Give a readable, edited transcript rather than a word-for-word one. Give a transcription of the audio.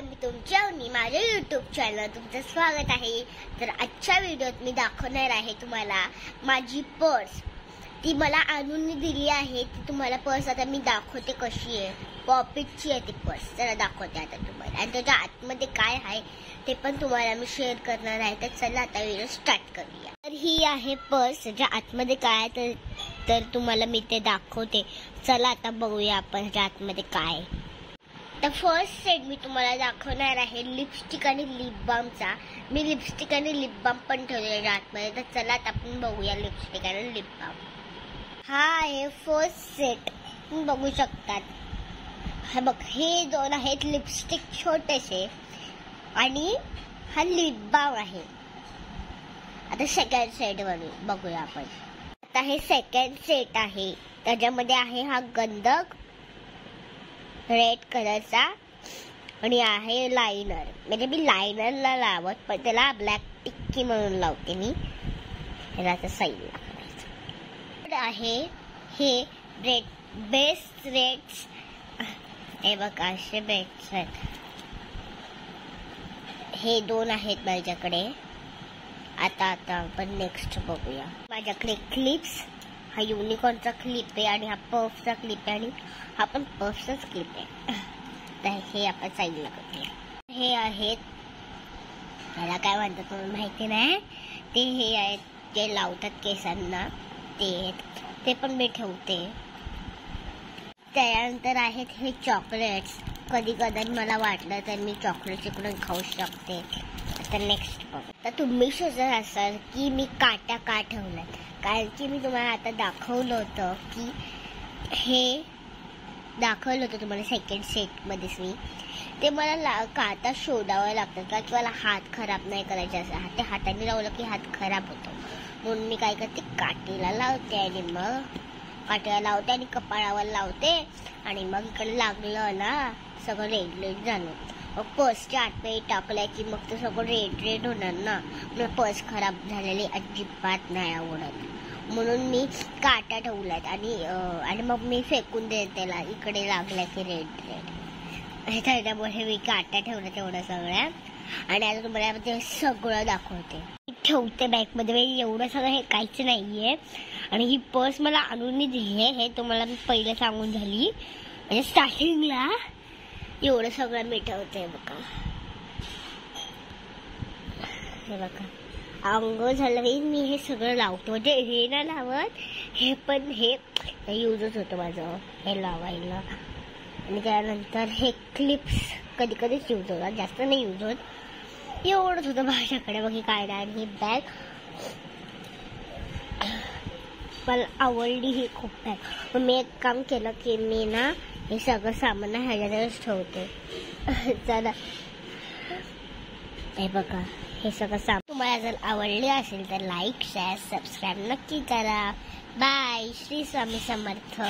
नमस्कार, मी तुमच्या माझ्या YouTube चॅनल तुमचं स्वागत आहे। तर आजच्या व्हिडिओत मी दाखवणार आहे तुम्हाला माझी पर्स। ती मला आणून दिली आहे। ती तुम्हाला पर्स आता मी दाखवते कशी आहे। पॉकेटची आहे ती पर्स। चला दाखवते आता तुम्हाला, आणि त्याच्या आतमध्ये काय आहे ते पण तुम्हाला मी शेअर करणार आहे। तर चला आता व्हिडिओ स्टार्ट करूया। तर ही आहे पर्स, त्याच्या आतमध्ये काय आहे तर तुम्हाला मी ते दाखवते। चला आता बघूया आपण त्याच्या आतमध्ये काय आहे। तर फर्स्ट सेट मी तुम्हाला दाखवणार आहे लिपस्टिक आणि लिप बामचा। मी लिपस्टिक आणि लिप बाम पण ठेवलेले आतमध्ये। तर चला आता आपण बघूया लिपस्टिक आणि लिप बाम। हा आहे फर्स्ट सेट, तुम्ही बघू शकतात। हा बघ, हे दोन आहेत लिपस्टिक छोटेसे आणि हा लिप बाम आहे। आता सेकंड सेट बघूया आपण। आता हे सेकंड सेट आहे, त्याच्यामध्ये आहे हा गंधक रेड कलरचा आणि आहे लायनर। म्हणजे मी लायनरला लावत, पण त्याला ब्लॅक टिक्की म्हणून लावते मी। ह्याला आता साईडला करायचं आहे। हे रेड बेस्ट रेड्स, हे बघा असे बेस्ट आहेत। हे दोन आहेत माझ्याकडे। आता आपण नेक्स्ट बघूया। माझ्याकडे क्लिप्स, हा युनिकॉर्नचा क्लिप आहे आणि हा पर्फचा क्लिप आहे, आणि हा पण पर्फचाच क्लिप आहे। तर हे आपण साईडला करूया। हे आहेत, त्याला काय म्हणतात मला माहिती नाही। ते हे आहेत जे लावतात केसांना, ते पण मी ठेवते। त्यानंतर आहेत हे चॉकलेट्स। कधी कधी मला वाटलं तर मी चॉकलेट इकडून खाऊ शकते। आता नेक्स्ट बघ। तर तुम्ही शोधत असाल की मी काटा का ठेवलाय, कारण की मी तुम्हाला आता दाखवलं होतं की हे दाखवलं होतं तुम्हाला सेकंड सेट मध्येच मी। ते मला काटा शोधावं लागतं, कारण की मला हात खराब नाही करायचे असं। ते हाताने लावलं की हात खराब होतो, म्हणून मी काय करते काठीला लावते, आणि मग काठीला लावते आणि कपाळावर लावते, आणि मग इकडे लागलं ना सगळं रेड रेड झालं। मग पर्सच्या आतमध्ये टाकल्या की मग ते सगळं रेड रेड होणार ना। मग पर्स खराब झालेली अजिबात नाही आवडत, म्हणून मी काटा ठेवलाय। आणि मग मी फेकून देते त्याला, इकडे लागल्या की रेड रेड। त्याच्यामुळे मी काटा ठेवला तेवढं सगळ्या। आणि आता तुम्हाला ते सगळं दाखवते, ठेवते बॅगमध्ये। एवढं सगळं हे काहीच नाहीये। आणि ही पर्स मला आणून दिली आहे, हे तुम्हाला मी पहिलं सांगून झाली। म्हणजे स्टार्टिंगला एवढं सगळं मी ठेवते बघा। हे बघा, अंघोळ झालं की मी हे सगळं लावतो। म्हणजे हे ना लावत, हे पण हे यूजच होतं माझं हे लावायला। आणि त्यानंतर हे क्लिप्स कधी कधीच यूज होतात, जास्त नाही यूज होत। एवढंच होतं माझ्याकडे बघ, हे काढा। आणि ही बॅग मला आवडली ही खूप बॅग। मग मी एक काम केलं की मी ना हे सगळं सामान ह्याच्यातच ठेवते। चला हे बघा, हे सगळं सामान तुम्हाला जर आवडले असेल तर लाईक शेअर सबस्क्राईब नक्की करा। बाय, श्री स्वामी समर्थ।